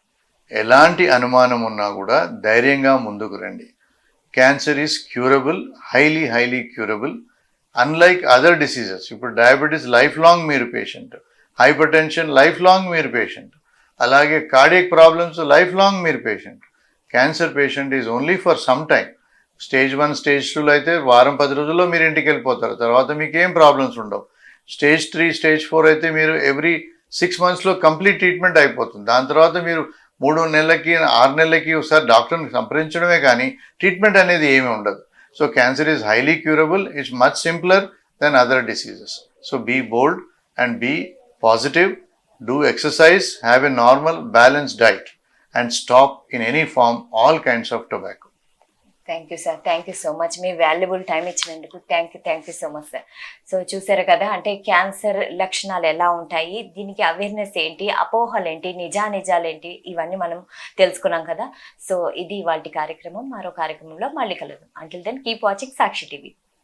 ఎలాంటి అనుమానం ఉన్నా కూడా ధైర్యంగా ముందుకు రండి. Cancer is curable, highly curable. Unlike other diseases, ఇప్పుడు డయాబెటీస్ లైఫ్ లాంగ్ మీరు patient, hyper tension life long మీరు పేషెంట్, అలాగే కార్డియక్ ప్రాబ్లమ్స్ లైఫ్ లాంగ్ మీరు patient. Cancer patient is only for some time. Stage 1, stage 2 అయితే వారం 10 రోజుల్లో మీరు ఇంటికి వెళ్ళిపోతారు, తర్వాత మీకు ఏం ప్రాబ్లమ్స్ ఉండవు. స్టేజ్ 3, స్టేజ్ 4 అయితే మీరు ఎవ్రీ 6 months కంప్లీట్ ట్రీట్మెంట్ అయిపోతుంది. దాని తర్వాత మీరు 3 నెలలకి 6 నెలలకి ఒకసారి డాక్టర్ని సంప్రదించడమే కానీ ట్రీట్మెంట్ అనేది ఏమీ ఉండదు. So cancer is highly curable. It's much simpler than other diseases. So be bold and be positive, do exercise, have a normal balanced diet and stop in any form all kinds of tobacco. Thank you sir, thank you so much. మీ valuable time ఇచ్చినందుకు thank you so much sir. So చూసారు కదా, అంటే cancer లక్షణాలు ఎలా ఉంటాయి, దీనికి awareness ఏంటి, అపోహలు ఏంటి, నిజాలేంటి, ఇవన్నీ మనం తెలుసుకున్నాం కదా. సో ఇది ఇవాల్టి కార్యక్రమం. మరో కార్యక్రమంలో మళ్ళీ కలుద్దాం. అంటిల్ దెన్ కీప్ వాచింగ్ సాక్షి టీవీ.